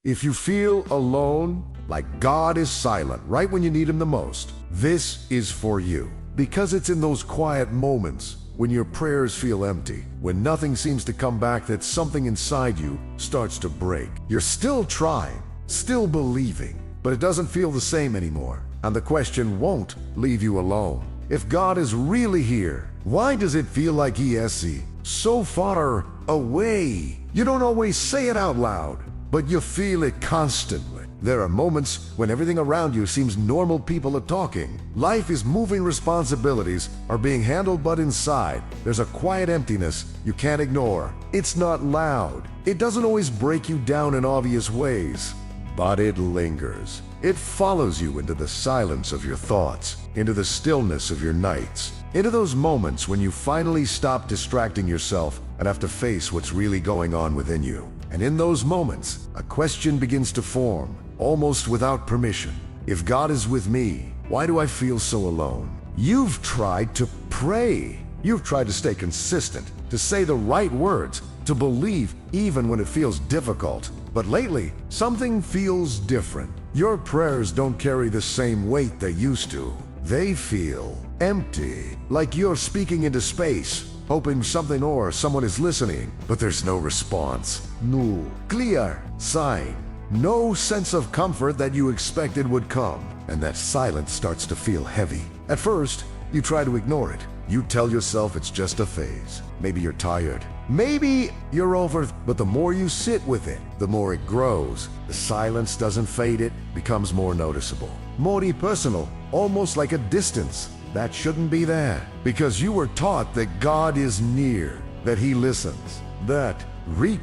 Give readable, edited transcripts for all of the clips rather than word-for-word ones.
If you feel alone, like God is silent right when you need Him the most, this is for you. Because it's in those quiet moments when your prayers feel empty, when nothing seems to come back, that something inside you starts to break. You're still trying, still believing, but it doesn't feel the same anymore. And the question won't leave you alone. If God is really here, why does it feel like He is so far away? You don't always say it out loud, but you feel it constantly. There are moments when everything around you seems normal, people are talking, life is moving, responsibilities are being handled, but inside, there's a quiet emptiness you can't ignore. It's not loud. It doesn't always break you down in obvious ways, but it lingers. It follows you into the silence of your thoughts, into the stillness of your nights, into those moments when you finally stop distracting yourself and have to face what's really going on within you. And in those moments, a question begins to form, almost without permission. If God is with me, why do I feel so alone? You've tried to pray. You've tried to stay consistent, to say the right words, to believe even when it feels difficult. But lately, something feels different. Your prayers don't carry the same weight they used to. They feel empty, like you're speaking into space, hoping something or someone is listening, but there's no response. No clear sign. No sense of comfort that you expected would come. And that silence starts to feel heavy. At first, you try to ignore it. You tell yourself it's just a phase. Maybe you're tired. Maybe you're over it. But the more you sit with it, the more it grows. The silence doesn't fade, it becomes more noticeable. More personal, almost like a distance that shouldn't be there. Because you were taught that God is near, that He listens, that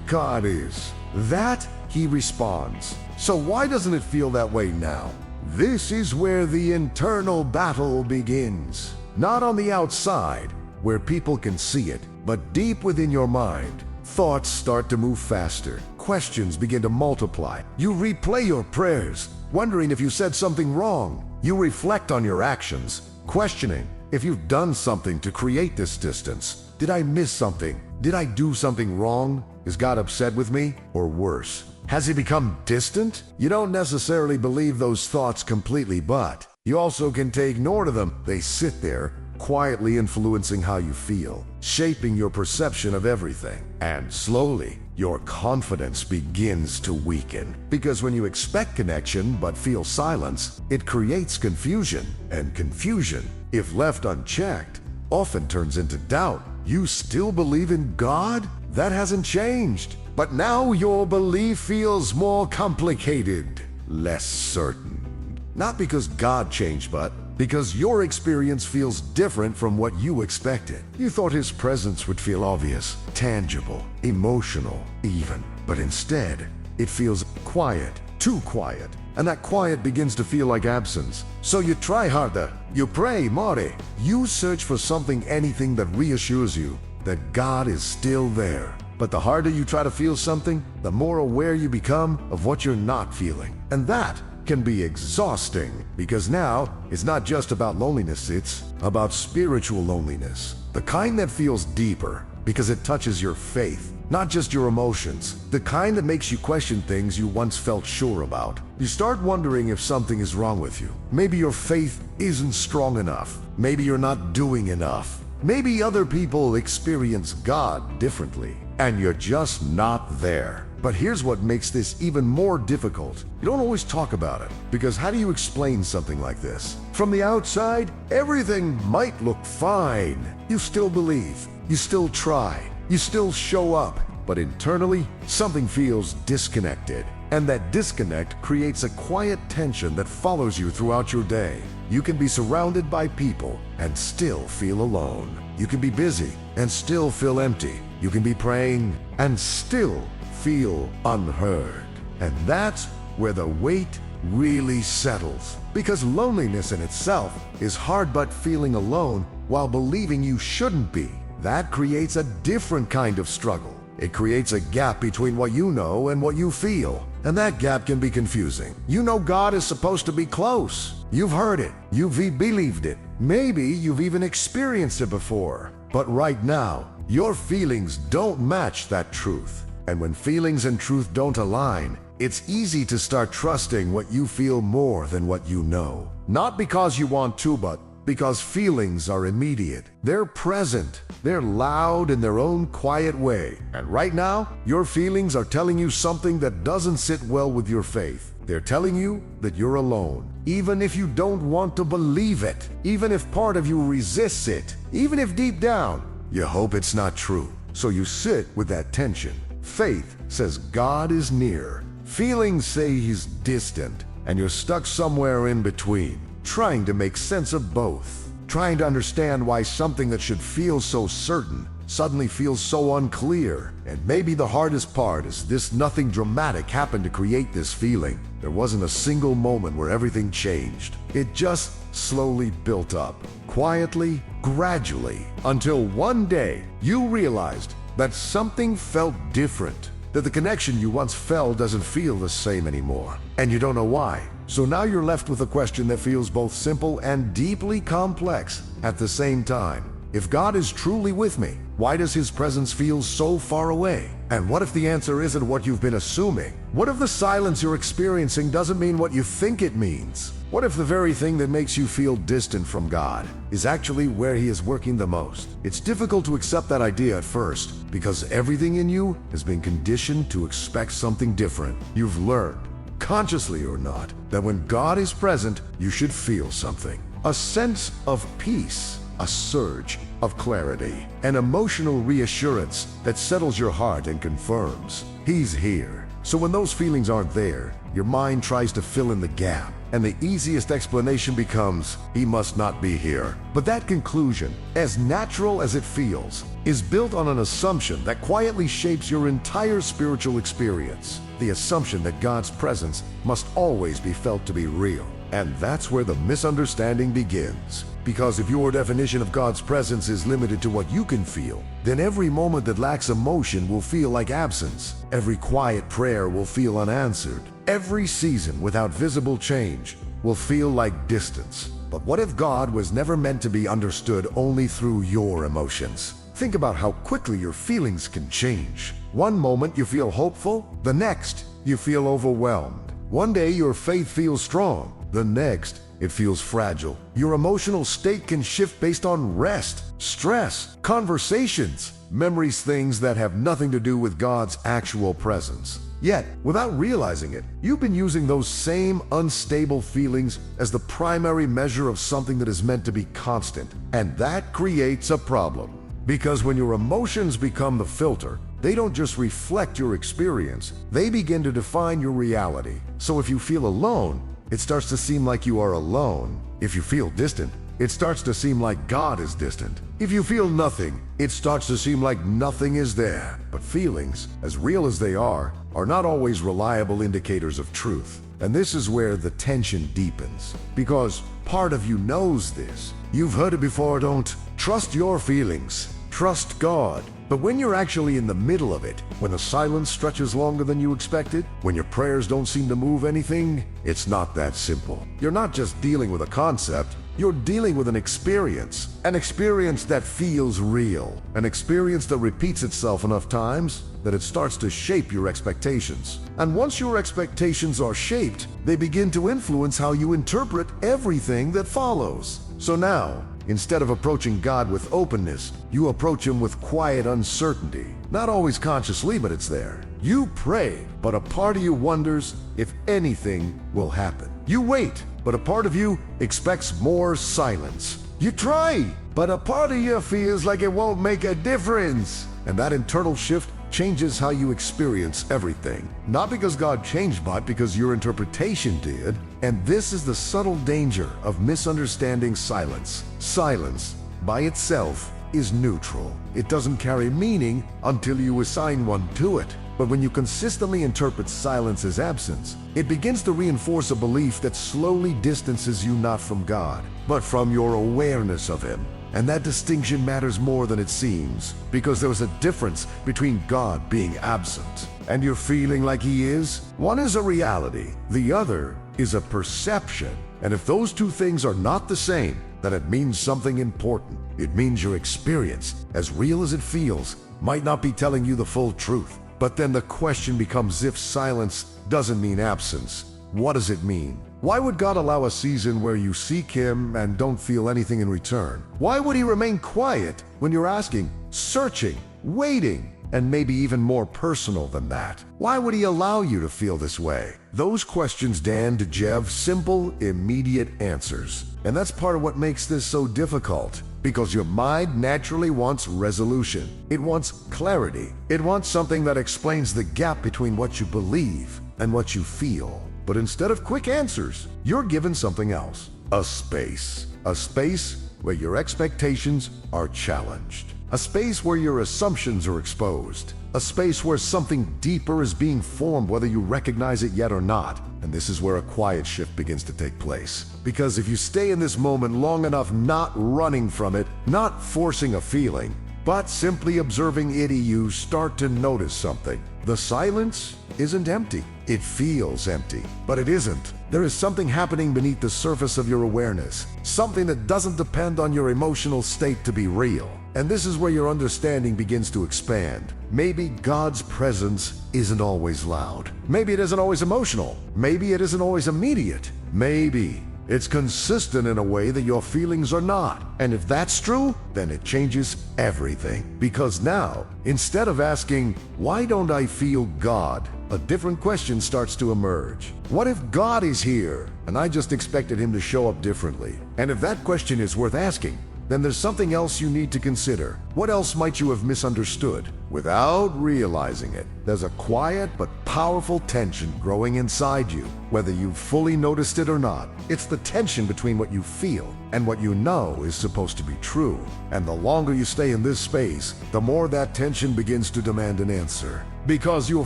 God is, that He responds. So why doesn't it feel that way now? This is where the internal battle begins. Not on the outside, where people can see it, but deep within your mind. Thoughts start to move faster. Questions begin to multiply. You replay your prayers, wondering if you said something wrong. You reflect on your actions, questioning if you've done something to create this distance. Did I miss something? Did I do something wrong? Is God upset with me? Or worse, has He become distant? You don't necessarily believe those thoughts completely, but you also can take note of them. They sit there, quietly influencing how you feel, shaping your perception of everything. And slowly, your confidence begins to weaken. Because when you expect connection but feel silence, it creates confusion. And confusion, if left unchecked, often turns into doubt. You still believe in God? That hasn't changed. But now your belief feels more complicated, less certain. Not because God changed, but because your experience feels different from what you expected. You thought His presence would feel obvious, tangible, emotional even. But instead, it feels quiet, too quiet. And that quiet begins to feel like absence. So you try harder. You pray more. You search for something, anything that reassures you that God is still there. But the harder you try to feel something, the more aware you become of what you're not feeling. And that can be exhausting, because now it's not just about loneliness, it's about spiritual loneliness. The kind that feels deeper because it touches your faith, not just your emotions. The kind that makes you question things you once felt sure about. You start wondering if something is wrong with you. Maybe your faith isn't strong enough. Maybe you're not doing enough. Maybe other people experience God differently, and you're just not there. But here's what makes this even more difficult. You don't always talk about it, because how do you explain something like this? From the outside, everything might look fine. You still believe, you still try, you still show up, but internally, something feels disconnected. And that disconnect creates a quiet tension that follows you throughout your day. You can be surrounded by people and still feel alone. You can be busy and still feel empty. You can be praying and still feel unheard. And that's where the weight really settles. Because loneliness in itself is hard, but feeling alone while believing you shouldn't be, that creates a different kind of struggle. It creates a gap between what you know and what you feel. And that gap can be confusing. You know God is supposed to be close. You've heard it. You've believed it. Maybe you've even experienced it before. But right now, your feelings don't match that truth. And when feelings and truth don't align, it's easy to start trusting what you feel more than what you know. Not because you want to, but because feelings are immediate. They're present, they're loud in their own quiet way. And right now, your feelings are telling you something that doesn't sit well with your faith. They're telling you that you're alone, even if you don't want to believe it, even if part of you resists it, even if deep down you hope it's not true. So you sit with that tension. Faith says God is near. Feelings say he's distant, and you're stuck somewhere in between, trying to make sense of both, trying to understand why something that should feel so certain suddenly feels so unclear. And maybe the hardest part is this: nothing dramatic happened to create this feeling. There wasn't a single moment where everything changed. It just slowly built up, quietly, gradually, until one day you realized that something felt different, that the connection you once felt doesn't feel the same anymore, and you don't know why. So now you're left with a question that feels both simple and deeply complex at the same time. If God is truly with me, why does his presence feel so far away? And what if the answer isn't what you've been assuming? What if the silence you're experiencing doesn't mean what you think it means? What if the very thing that makes you feel distant from God is actually where he is working the most? It's difficult to accept that idea at first, because everything in you has been conditioned to expect something different. You've learned, consciously or not, that when God is present, you should feel something. A sense of peace, a surge of clarity, an emotional reassurance that settles your heart and confirms he's here. So when those feelings aren't there, your mind tries to fill in the gap, and the easiest explanation becomes, he must not be here. But that conclusion, as natural as it feels, is built on an assumption that quietly shapes your entire spiritual experience. The assumption that God's presence must always be felt to be real. And that's where the misunderstanding begins. Because if your definition of God's presence is limited to what you can feel, then every moment that lacks emotion will feel like absence. Every quiet prayer will feel unanswered. Every season without visible change will feel like distance. But what if God was never meant to be understood only through your emotions? Think about how quickly your feelings can change. One moment you feel hopeful, the next you feel overwhelmed. One day your faith feels strong, the next it feels fragile. Your emotional state can shift based on rest, stress, conversations, memories, things that have nothing to do with God's actual presence. Yet, without realizing it, you've been using those same unstable feelings as the primary measure of something that is meant to be constant. And that creates a problem. Because when your emotions become the filter, they don't just reflect your experience, they begin to define your reality. So if you feel alone, it starts to seem like you are alone. If you feel distant, it starts to seem like God is distant. If you feel nothing, it starts to seem like nothing is there. But feelings, as real as they are not always reliable indicators of truth. And this is where the tension deepens. Because part of you knows this. You've heard it before, don't trust your feelings, trust God. But when you're actually in the middle of it, when the silence stretches longer than you expected, when your prayers don't seem to move anything, it's not that simple. You're not just dealing with a concept, you're dealing with an experience that feels real, an experience that repeats itself enough times that it starts to shape your expectations. And once your expectations are shaped, they begin to influence how you interpret everything that follows. So now, instead of approaching God with openness, you approach him with quiet uncertainty. Not always consciously, but it's there. You pray, but a part of you wonders if anything will happen. You wait, but a part of you expects more silence. You try, but a part of you feels like it won't make a difference. And that internal shift changes how you experience everything. Not because God changed, but because your interpretation did. And this is the subtle danger of misunderstanding silence. Silence, by itself, is neutral. It doesn't carry meaning until you assign one to it. But when you consistently interpret silence as absence, it begins to reinforce a belief that slowly distances you not from God, but from your awareness of him. And that distinction matters more than it seems, because there's a difference between God being absent and you're feeling like he is. One is a reality, the other is a perception. And if those two things are not the same, then it means something important. It means your experience, as real as it feels, might not be telling you the full truth. But then the question becomes if silence doesn't mean absence. What does it mean? Why would God allow a season where you seek Him and don't feel anything in return? Why would He remain quiet when you're asking, searching, waiting, and maybe even more personal than that? Why would He allow you to feel this way? Those questions demand simple, immediate answers. And that's part of what makes this so difficult. Because your mind naturally wants resolution. It wants clarity. It wants something that explains the gap between what you believe and what you feel. But instead of quick answers, you're given something else. A space. A space where your expectations are challenged. A space where your assumptions are exposed. A space where something deeper is being formed whether you recognize it yet or not. And this is where a quiet shift begins to take place. Because if you stay in this moment long enough, not running from it, not forcing a feeling, but simply observing it, you start to notice something. The silence isn't empty. It feels empty, but it isn't. There is something happening beneath the surface of your awareness, something that doesn't depend on your emotional state to be real. And this is where your understanding begins to expand. Maybe God's presence isn't always loud. Maybe it isn't always emotional. Maybe it isn't always immediate. Maybe it's consistent in a way that your feelings are not. And if that's true, then it changes everything. Because now, instead of asking, why don't I feel God? A different question starts to emerge. What if God is here and I just expected Him to show up differently? And if that question is worth asking, then there's something else you need to consider. What else might you have misunderstood? Without realizing it, there's a quiet but powerful tension growing inside you, whether you've fully noticed it or not. It's the tension between what you feel and what you know is supposed to be true. And the longer you stay in this space, the more that tension begins to demand an answer. Because your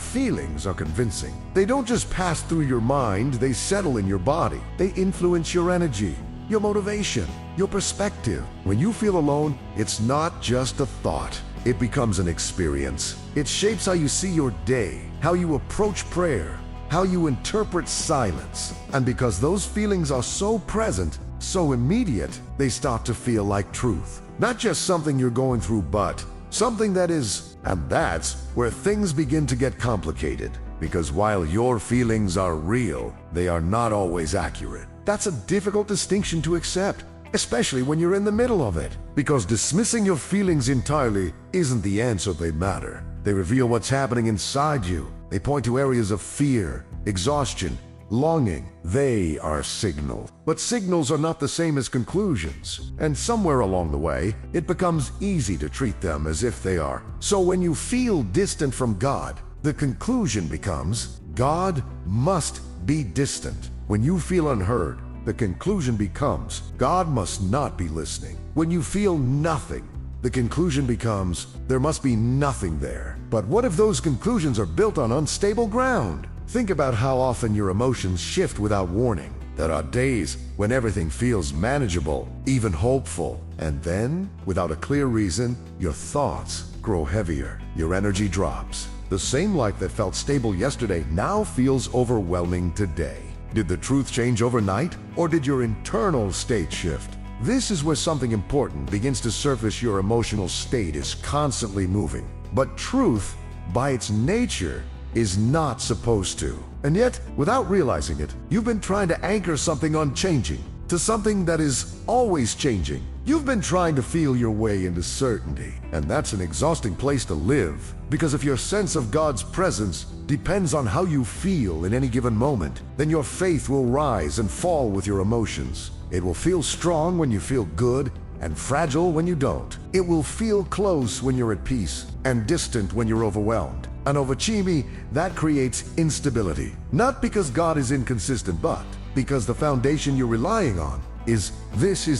feelings are convincing. They don't just pass through your mind, they settle in your body. They influence your energy, your motivation, your perspective. When you feel alone, it's not just a thought. It becomes an experience. It shapes how you see your day, how you approach prayer, how you interpret silence. And because those feelings are so present, so immediate, they start to feel like truth. Not just something you're going through, but something that is. And that's where things begin to get complicated. Because while your feelings are real, they are not always accurate. That's a difficult distinction to accept, especially when you're in the middle of it. Because dismissing your feelings entirely isn't the answer. They matter. They reveal what's happening inside you. They point to areas of fear, exhaustion, longing. They are signals. But signals are not the same as conclusions. And somewhere along the way, it becomes easy to treat them as if they are. So when you feel distant from God, the conclusion becomes, God must be distant. When you feel unheard, the conclusion becomes, God must not be listening. When you feel nothing, the conclusion becomes, there must be nothing there. But what if those conclusions are built on unstable ground? Think about how often your emotions shift without warning. There are days when everything feels manageable, even hopeful. And then, without a clear reason, your thoughts grow heavier. Your energy drops. The same life that felt stable yesterday now feels overwhelming today. Did the truth change overnight, or did your internal state shift? This is where something important begins to surface. Your emotional state is constantly moving. But truth, by its nature, is not supposed to. And yet, without realizing it, you've been trying to anchor something unchanging to something that is always changing. You've been trying to feel your way into certainty, and that's an exhausting place to live. Because if your sense of God's presence depends on how you feel in any given moment, then your faith will rise and fall with your emotions. It will feel strong when you feel good, and fragile when you don't. It will feel close when you're at peace, and distant when you're overwhelmed. And over Chimi, that creates instability. Not because God is inconsistent, but because the foundation you're relying on is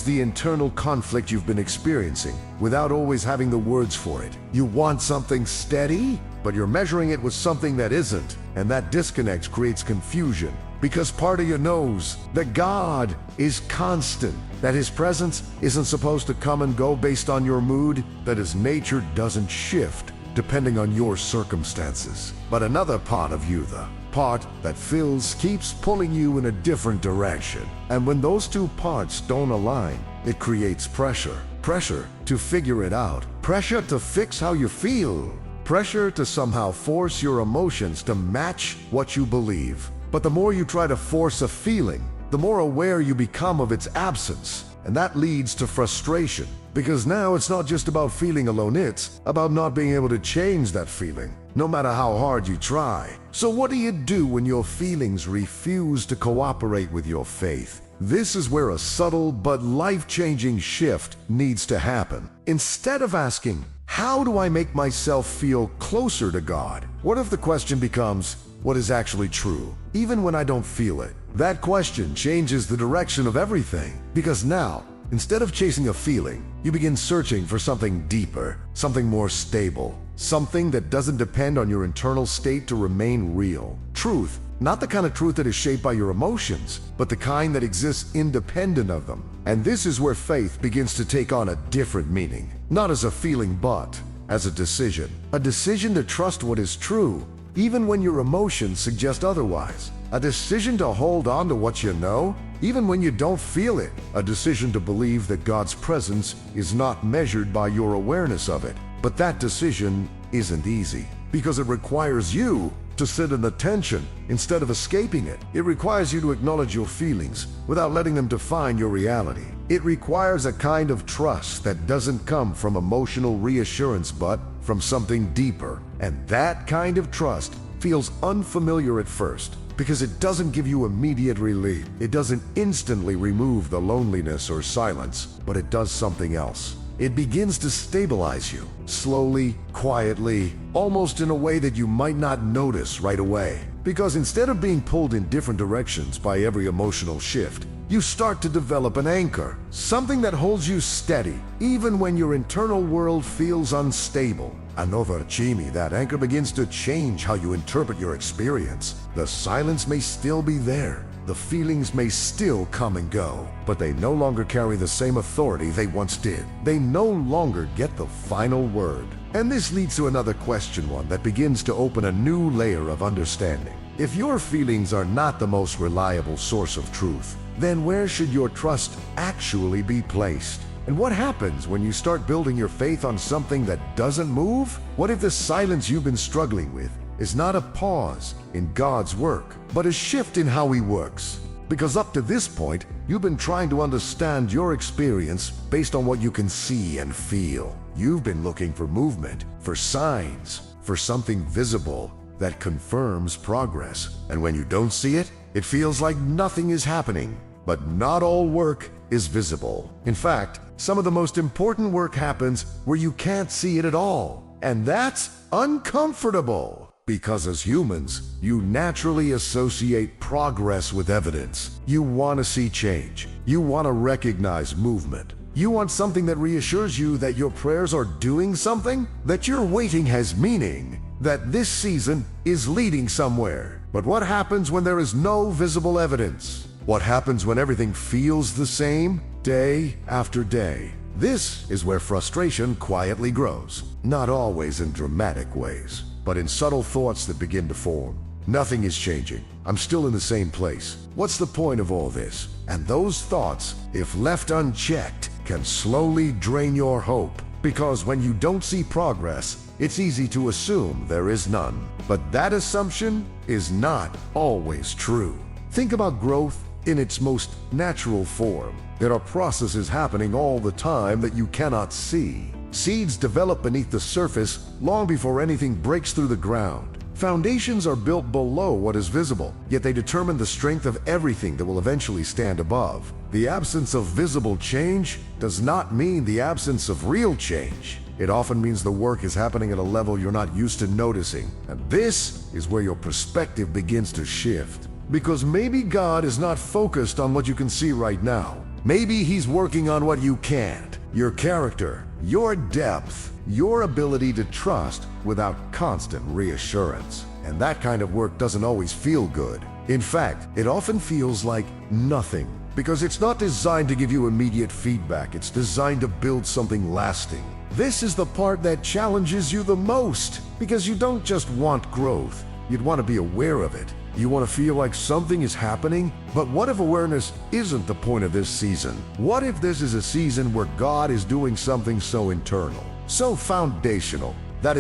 the internal conflict you've been experiencing without always having the words for it. You want something steady, but you're measuring it with something that isn't. And that disconnect creates confusion because part of you knows that God is constant, that His presence isn't supposed to come and go based on your mood, that His nature doesn't shift depending on your circumstances. But another part of you, the part that keeps pulling you in a different direction. And when those two parts don't align, it creates pressure. Pressure to figure it out. Pressure to fix how you feel. Pressure to somehow force your emotions to match what you believe. But the more you try to force a feeling, the more aware you become of its absence. And that leads to frustration. Because now it's not just about feeling alone, it's about not being able to change that feeling, no matter how hard you try. So what do you do when your feelings refuse to cooperate with your faith? This is where a subtle but life-changing shift needs to happen. Instead of asking, how do I make myself feel closer to God? What if the question becomes, what is actually true, even when I don't feel it? That question changes the direction of everything, because now, instead of chasing a feeling, you begin searching for something deeper, something more stable, something that doesn't depend on your internal state to remain real. Truth, not the kind of truth that is shaped by your emotions, but the kind that exists independent of them. And this is where faith begins to take on a different meaning, not as a feeling, but as a decision. A decision to trust what is true, even when your emotions suggest otherwise. A decision to hold on to what you know, even when you don't feel it. A decision to believe that God's presence is not measured by your awareness of it. But that decision isn't easy, because it requires you to sit in the tension instead of escaping it. It requires you to acknowledge your feelings without letting them define your reality. It requires a kind of trust that doesn't come from emotional reassurance, but from something deeper. And that kind of trust feels unfamiliar at first, because it doesn't give you immediate relief. It doesn't instantly remove the loneliness or silence, but it does something else. It begins to stabilize you, slowly, quietly, almost in a way that you might not notice right away. Because instead of being pulled in different directions by every emotional shift, you start to develop an anchor, something that holds you steady, even when your internal world feels unstable. Chimi, that anchor begins to change how you interpret your experience. The silence may still be there. The feelings may still come and go, but they no longer carry the same authority they once did. They no longer get the final word. And this leads to another question, one that begins to open a new layer of understanding. If your feelings are not the most reliable source of truth, then where should your trust actually be placed? And what happens when you start building your faith on something that doesn't move? What if the silence you've been struggling with is not a pause in God's work, but a shift in how He works? Because up to this point, you've been trying to understand your experience based on what you can see and feel. You've been looking for movement, for signs, for something visible that confirms progress. And when you don't see it, it feels like nothing is happening. But not all work is visible. In fact, some of the most important work happens where you can't see it at all. And that's uncomfortable. Because as humans, you naturally associate progress with evidence. You want to see change. You want to recognize movement. You want something that reassures you that your prayers are doing something, that your waiting has meaning, that this season is leading somewhere. But what happens when there is no visible evidence? What happens when everything feels the same day after day? This is where frustration quietly grows. Not always in dramatic ways, but in subtle thoughts that begin to form. Nothing is changing. I'm still in the same place. What's the point of all this? And those thoughts, if left unchecked, can slowly drain your hope. Because when you don't see progress, it's easy to assume there is none. But that assumption is not always true. Think about growth in its most natural form. There are processes happening all the time that you cannot see. Seeds develop beneath the surface long before anything breaks through the ground. Foundations are built below what is visible, yet they determine the strength of everything that will eventually stand above. The absence of visible change does not mean the absence of real change. It often means the work is happening at a level you're not used to noticing. And this is where your perspective begins to shift. Because maybe God is not focused on what you can see right now. Maybe He's working on what you can't. Your character, your depth, your ability to trust without constant reassurance. And that kind of work doesn't always feel good. In fact, it often feels like nothing, because it's not designed to give you immediate feedback. It's designed to build something lasting. This is the part that challenges you the most, because you don't just want growth. You'd want to be aware of it. You want to feel like something is happening? But what if awareness isn't the point of this season? What if this is a season where God is doing something so internal, so foundational, That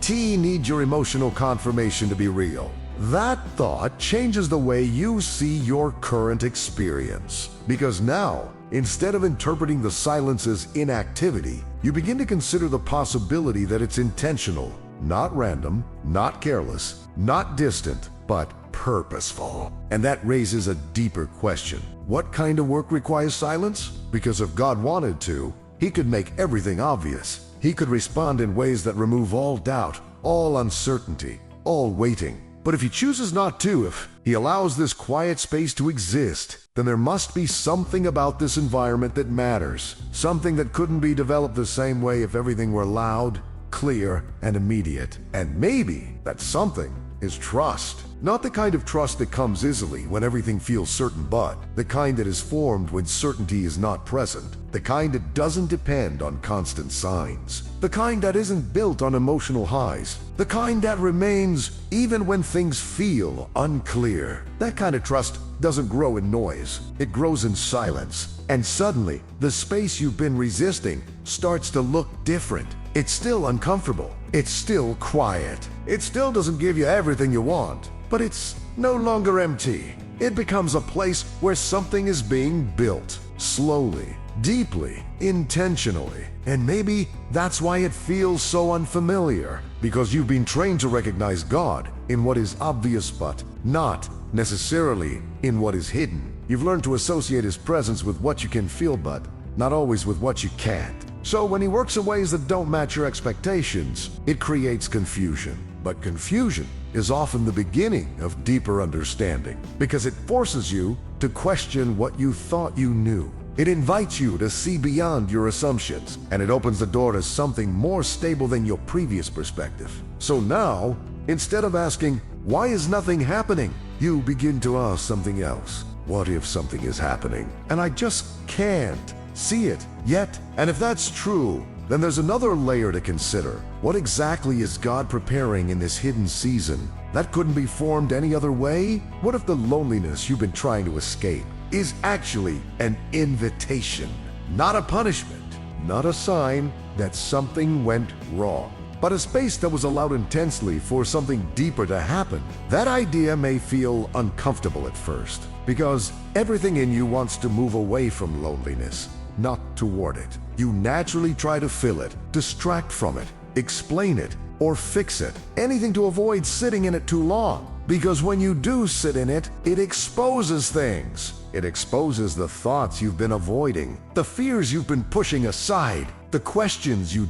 T need your emotional confirmation to be real. That thought changes the way you see your current experience. Because now, instead of interpreting the silence as inactivity, you begin to consider the possibility that it's intentional, not random, not careless, not distant, but purposeful. And that raises a deeper question. What kind of work requires silence? Because if God wanted to, He could make everything obvious. He could respond in ways that remove all doubt, all uncertainty, all waiting. But if He chooses not to, if He allows this quiet space to exist, then there must be something about this environment that matters. Something that couldn't be developed the same way if everything were loud, clear, and immediate. And maybe that something is trust. Not the kind of trust that comes easily when everything feels certain, but the kind that is formed when certainty is not present. The kind that doesn't depend on constant signs. The kind that isn't built on emotional highs. The kind that remains even when things feel unclear. That kind of trust doesn't grow in noise. It grows in silence. And suddenly, the space you've been resisting starts to look different. It's still uncomfortable. It's still quiet. It still doesn't give you everything you want. But it's no longer empty. It becomes a place where something is being built. Slowly, deeply, intentionally. And maybe that's why it feels so unfamiliar. Because you've been trained to recognize God in what is obvious but not necessarily in what is hidden. You've learned to associate His presence with what you can feel but not always with what you can't. So when He works in ways that don't match your expectations, it creates confusion. But confusion is often the beginning of deeper understanding because it forces you to question what you thought you knew. It invites you to see beyond your assumptions, and it opens the door to something more stable than your previous perspective. So now, instead of asking, "Why is nothing happening?" you begin to ask something else. What if something is happening, and I just can't see it yet? And if that's true, then there's another layer to consider. What exactly is God preparing in this hidden season that couldn't be formed any other way? What if the loneliness you've been trying to escape is actually an invitation, not a punishment, not a sign that something went wrong, but a space that was allowed intensely for something deeper to happen? That idea may feel uncomfortable at first, because everything in you wants to move away from loneliness, not toward it. You naturally try to fill it, distract from it, explain it, or fix it. Anything to avoid sitting in it too long. Because when you do sit in it, it exposes things. It exposes the thoughts you've been avoiding, the fears you've been pushing aside, the questions you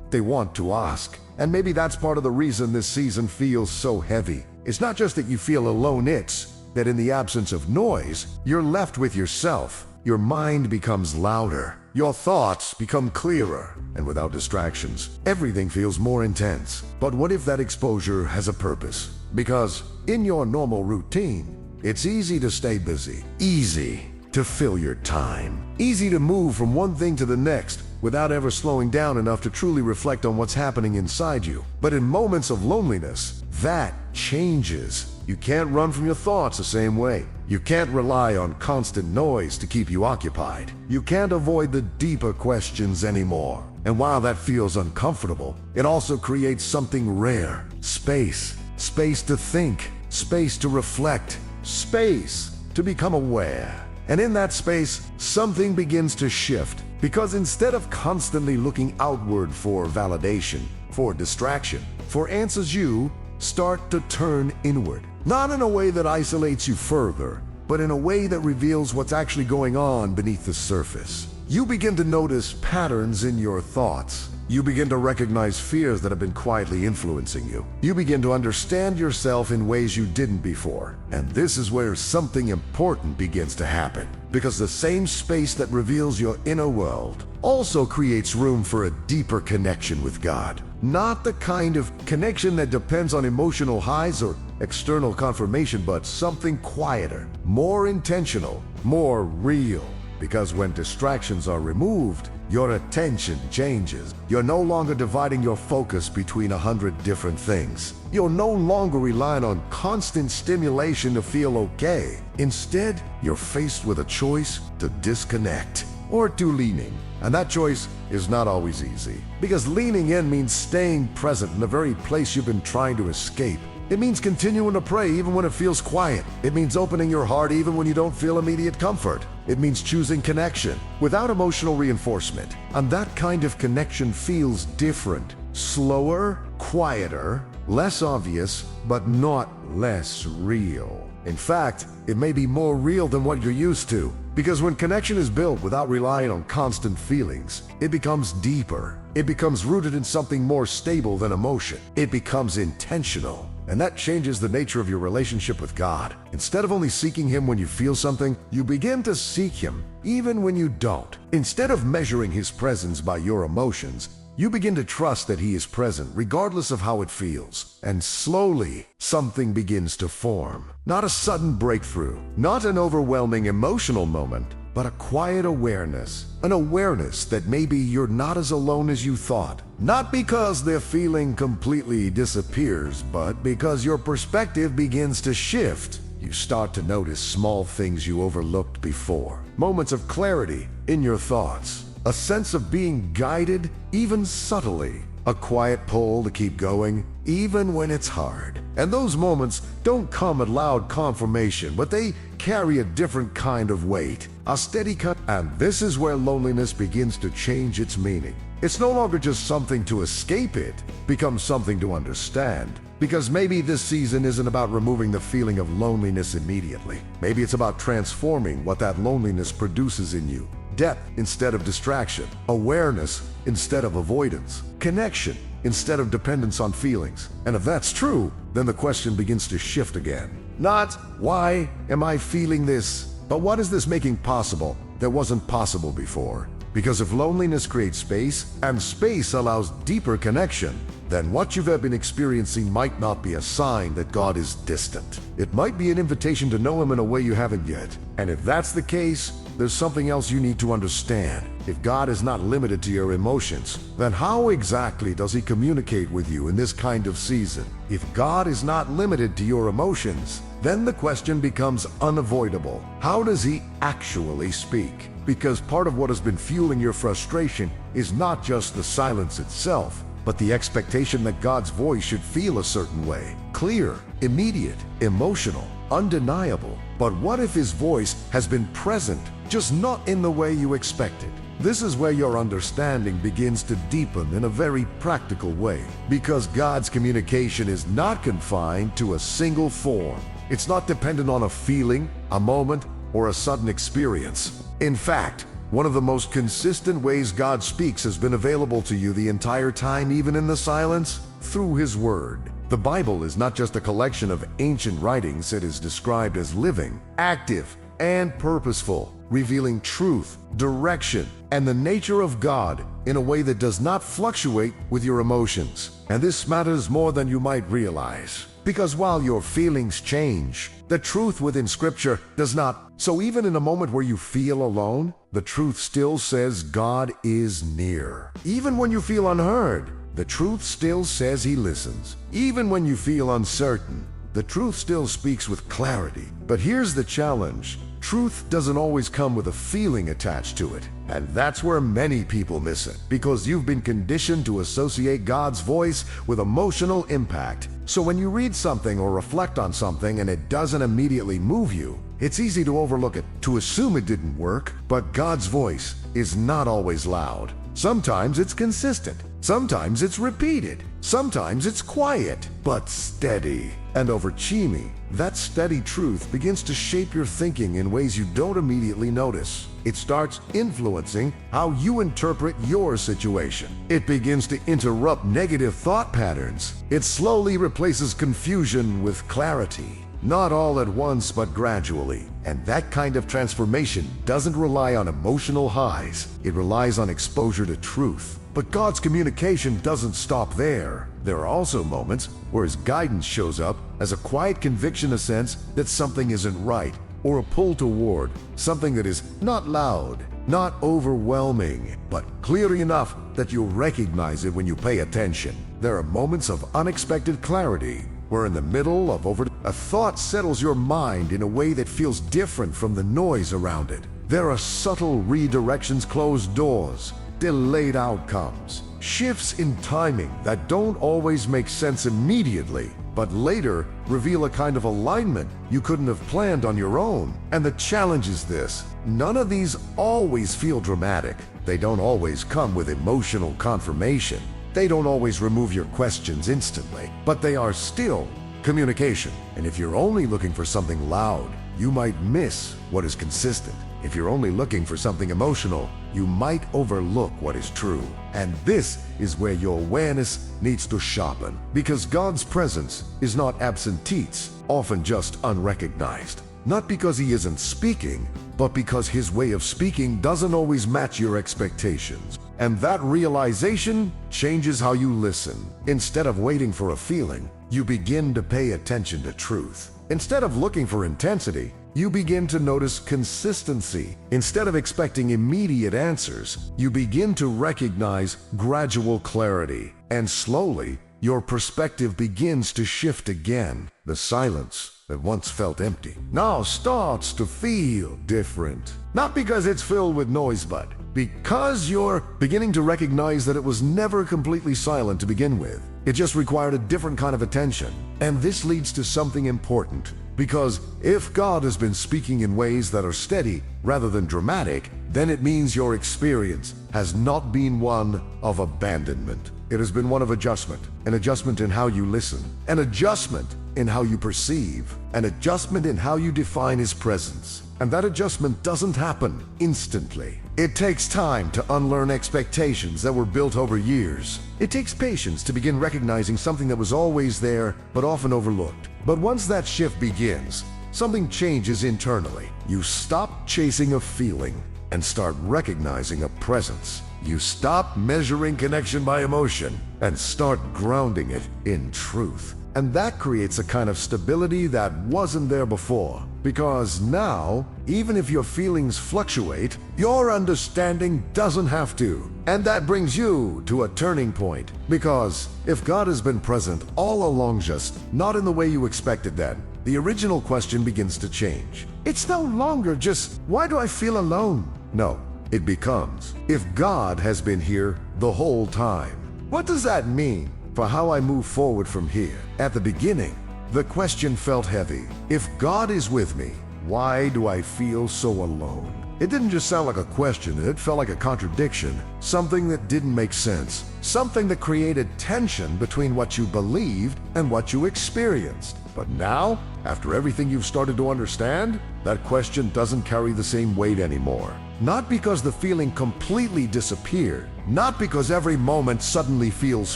they want to ask. And maybe that's part of the reason this season feels so heavy. It's not just that you feel alone, it's that in the absence of noise, you're left with yourself. Your mind becomes louder, your thoughts become clearer, and without distractions, everything feels more intense. But what if that exposure has a purpose? Because in your normal routine, it's easy to stay busy, easy to fill your time, easy to move from one thing to the next without ever slowing down enough to truly reflect on what's happening inside you. But in moments of loneliness, that changes. You can't run from your thoughts the same way. You can't rely on constant noise to keep you occupied. You can't avoid the deeper questions anymore. And while that feels uncomfortable, it also creates something rare. Space. Space to think. Space to reflect. Space to become aware. And in that space, something begins to shift. Because instead of constantly looking outward for validation, for distraction, for answers, you start to turn inward. Not in a way that isolates you further, but in a way that reveals what's actually going on beneath the surface. You begin to notice patterns in your thoughts. You begin to recognize fears that have been quietly influencing you. You begin to understand yourself in ways you didn't before. And this is where something important begins to happen. Because the same space that reveals your inner world also creates room for a deeper connection with God. Not the kind of connection that depends on emotional highs or external confirmation, but something quieter, more intentional, more real. Because when distractions are removed, your attention changes. You're no longer dividing your focus between 100 different things. You're no longer relying on constant stimulation to feel okay. Instead, you're faced with a choice to disconnect. or to leaning. And that choice is not always easy, because leaning in means staying present in the very place you've been trying to escape. It means continuing to pray even when it feels quiet. It means opening your heart even when you don't feel immediate comfort. It means choosing connection without emotional reinforcement. And that kind of connection feels different, slower, quieter, less obvious, but not less real. In fact, it may be more real than what you're used to, because when connection is built without relying on constant feelings, it becomes deeper. It becomes rooted in something more stable than emotion. It becomes intentional. And that changes the nature of your relationship with God. Instead of only seeking Him when you feel something, you begin to seek Him even when you don't. Instead of measuring His presence by your emotions, you begin to trust that He is present regardless of how it feels. And slowly, something begins to form. Not a sudden breakthrough, not an overwhelming emotional moment, but a quiet awareness. An awareness that maybe you're not as alone as you thought. Not because the feeling completely disappears, but because your perspective begins to shift. You start to notice small things you overlooked before. Moments of clarity in your thoughts. A sense of being guided, even subtly. A quiet pull to keep going, even when it's hard. And those moments don't come at loud confirmation, but they carry a different kind of weight. A steady cut. And this is where loneliness begins to change its meaning. It's no longer just something to escape, it becomes something to understand. Because maybe this season isn't about removing the feeling of loneliness immediately. Maybe it's about transforming what that loneliness produces in you. Depth instead of distraction, awareness instead of avoidance, connection instead of dependence on feelings. And if that's true, then the question begins to shift again. Not, why am I feeling this? But what is this making possible that wasn't possible before? Because if loneliness creates space, and space allows deeper connection, then what you've been experiencing might not be a sign that God is distant. It might be an invitation to know Him in a way you haven't yet. And if that's the case, there's something else you need to understand. If God is not limited to your emotions, then how exactly does He communicate with you in this kind of season? If God is not limited to your emotions, then the question becomes unavoidable. How does He actually speak? Because part of what has been fueling your frustration is not just the silence itself, but the expectation that God's voice should feel a certain way. Clear, immediate, emotional, undeniable. But what if His voice has been present, just not in the way you expected? This is where your understanding begins to deepen in a very practical way. Because God's communication is not confined to a single form. It's not dependent on a feeling, a moment, or a sudden experience. In fact, one of the most consistent ways God speaks has been available to you the entire time, even in the silence, through His Word. The Bible is not just a collection of ancient writings. It is described as living, active, and purposeful, revealing truth, direction, and the nature of God in a way that does not fluctuate with your emotions. And this matters more than you might realize. Because while your feelings change, the truth within Scripture does not. So even in a moment where you feel alone, the truth still says God is near. Even when you feel unheard, the truth still says He listens. Even when you feel uncertain, the truth still speaks with clarity. But here's the challenge. Truth doesn't always come with a feeling attached to it. And that's where many people miss it, because you've been conditioned to associate God's voice with emotional impact. So when you read something or reflect on something and it doesn't immediately move you, it's easy to overlook it, to assume it didn't work. But God's voice is not always loud. Sometimes it's consistent. Sometimes it's repeated. Sometimes it's quiet, but steady. And over Chimi, that steady truth begins to shape your thinking in ways you don't immediately notice. It starts influencing how you interpret your situation. It begins to interrupt negative thought patterns. It slowly replaces confusion with clarity. Not all at once, but gradually. And that kind of transformation doesn't rely on emotional highs. It relies on exposure to truth. But God's communication doesn't stop there. There are also moments where His guidance shows up as a quiet conviction, a sense that something isn't right, or a pull toward something that is not loud, not overwhelming, but clear enough that you'll recognize it when you pay attention. There are moments of unexpected clarity, where in the middle of a thought settles your mind in a way that feels different from the noise around it. There are subtle redirections, closed doors, delayed outcomes, shifts in timing that don't always make sense immediately, but later reveal a kind of alignment you couldn't have planned on your own. And the challenge is this: none of these always feel dramatic. They don't always come with emotional confirmation. They don't always remove your questions instantly, but they are still communication. And if you're only looking for something loud, you might miss what is consistent. If you're only looking for something emotional, you might overlook what is true. And this is where your awareness needs to sharpen, because God's presence is not absentee, often just unrecognized. Not because he isn't speaking, but because his way of speaking doesn't always match your expectations. And that realization changes how you listen. Instead of waiting for a feeling, you begin to pay attention to truth. Instead of looking for intensity, you begin to notice consistency. Instead of expecting immediate answers, you begin to recognize gradual clarity. And slowly, your perspective begins to shift again. The silence that once felt empty now starts to feel different. Not because it's filled with noise, but because you're beginning to recognize that it was never completely silent to begin with. It just required a different kind of attention. And this leads to something important. Because if God has been speaking in ways that are steady rather than dramatic, then it means your experience has not been one of abandonment. It has been one of adjustment. An adjustment in how you listen. An adjustment in how you perceive. An adjustment in how you define his presence. And that adjustment doesn't happen instantly. It takes time to unlearn expectations that were built over years. It takes patience to begin recognizing something that was always there, but often overlooked. But once that shift begins, something changes internally. You stop chasing a feeling and start recognizing a presence. You stop measuring connection by emotion and start grounding it in truth. And that creates a kind of stability that wasn't there before. Because now, even if your feelings fluctuate, your understanding doesn't have to. And that brings you to a turning point. Because if God has been present all along, just not in the way you expected then, the original question begins to change. It's no longer just, why do I feel alone? No, it becomes, if God has been here the whole time, what does that mean for how I move forward from here? At the beginning, the question felt heavy. If God is with me, why do I feel so alone? It didn't just sound like a question, it felt like a contradiction, something that didn't make sense, something that created tension between what you believed and what you experienced. But now, after everything you've started to understand, that question doesn't carry the same weight anymore. Not because the feeling completely disappeared, not because every moment suddenly feels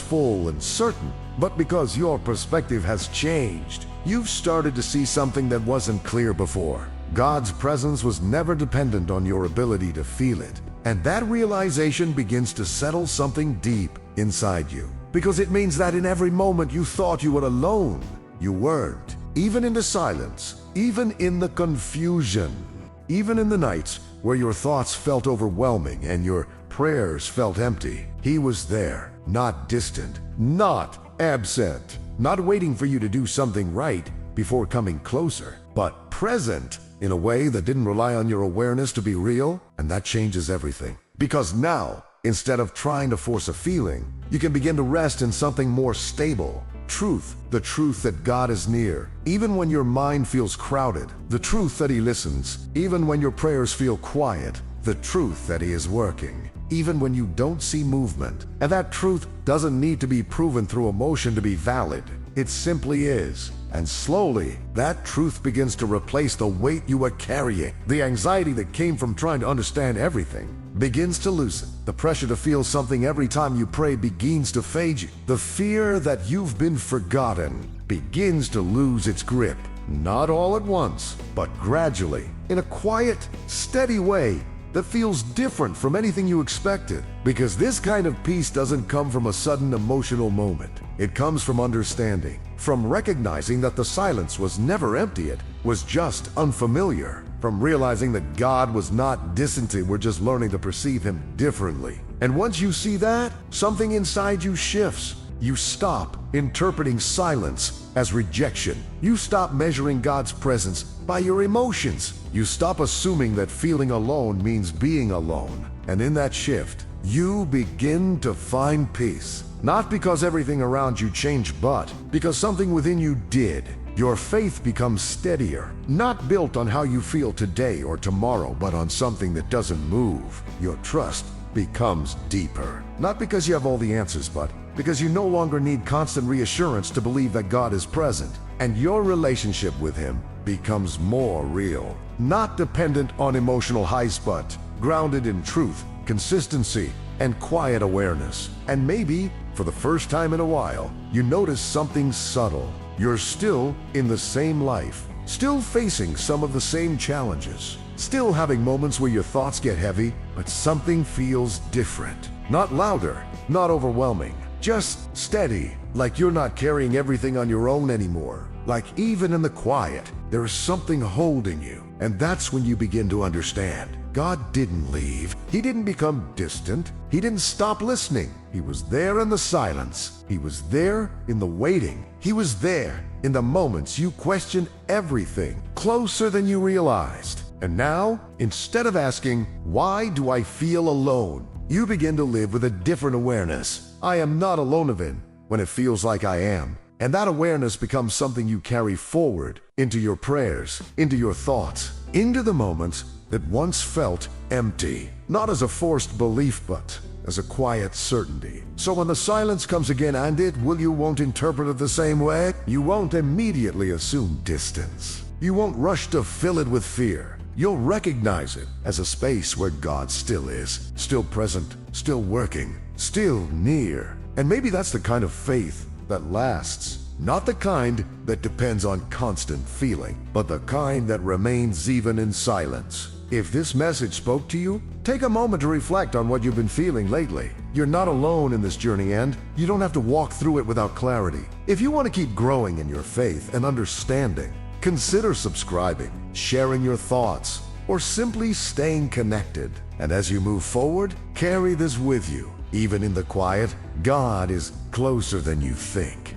full and certain, but because your perspective has changed. You've started to see something that wasn't clear before. God's presence was never dependent on your ability to feel it. And that realization begins to settle something deep inside you. Because it means that in every moment you thought you were alone, you weren't. Even in the silence, even in the confusion, even in the nights where your thoughts felt overwhelming and your prayers felt empty, he was there, not distant, not absent, not waiting for you to do something right before coming closer, but present in a way that didn't rely on your awareness to be real. And that changes everything. Because now, instead of trying to force a feeling, you can begin to rest in something more stable. Truth, the truth that God is near, even when your mind feels crowded. The truth that he listens, even when your prayers feel quiet. The truth that he is working, even when you don't see movement. And that truth doesn't need to be proven through emotion to be valid. It simply is. And slowly, that truth begins to replace the weight you were carrying. The anxiety that came from trying to understand everything begins to loosen. The pressure to feel something every time you pray begins to fade. The fear that you've been forgotten begins to lose its grip. Not all at once, but gradually, in a quiet, steady way that feels different from anything you expected. Because this kind of peace doesn't come from a sudden emotional moment. It comes from understanding, from recognizing that the silence was never empty, it was just unfamiliar, from realizing that God was not distant, we're just learning to perceive him differently. And once you see that, something inside you shifts. You stop interpreting silence as rejection. You stop measuring God's presence by your emotions. You stop assuming that feeling alone means being alone. And in that shift, you begin to find peace. Not because everything around you changed, but because something within you did. Your faith becomes steadier, not built on how you feel today or tomorrow, but on something that doesn't move. Your trust becomes deeper. Not because you have all the answers, but because you no longer need constant reassurance to believe that God is present. And your relationship with Him becomes more real. Not dependent on emotional highs, but grounded in truth, consistency, and quiet awareness. And maybe, for the first time in a while, you notice something subtle. You're still in the same life, still facing some of the same challenges, still having moments where your thoughts get heavy, but something feels different. Not louder, not overwhelming, just steady, like you're not carrying everything on your own anymore. Like even in the quiet, there is something holding you. And that's when you begin to understand. God didn't leave. He didn't become distant. He didn't stop listening. He was there in the silence. He was there in the waiting. He was there in the moments you questioned everything, closer than you realized. And now, instead of asking, "Why do I feel alone?" you begin to live with a different awareness. I am not alone even when it feels like I am. And that awareness becomes something you carry forward into your prayers, into your thoughts, into the moments that once felt empty. Not as a forced belief, but as a quiet certainty. So when the silence comes again, and you won't interpret it the same way. You won't immediately assume distance. You won't rush to fill it with fear. You'll recognize it as a space where God still is, still present, still working, still near. And maybe that's the kind of faith that lasts. Not the kind that depends on constant feeling, but the kind that remains even in silence. If this message spoke to you, take a moment to reflect on what you've been feeling lately. You're not alone in this journey, and you don't have to walk through it without clarity. If you want to keep growing in your faith and understanding, consider subscribing, sharing your thoughts, or simply staying connected. And as you move forward, carry this with you. Even in the quiet, God is closer than you think.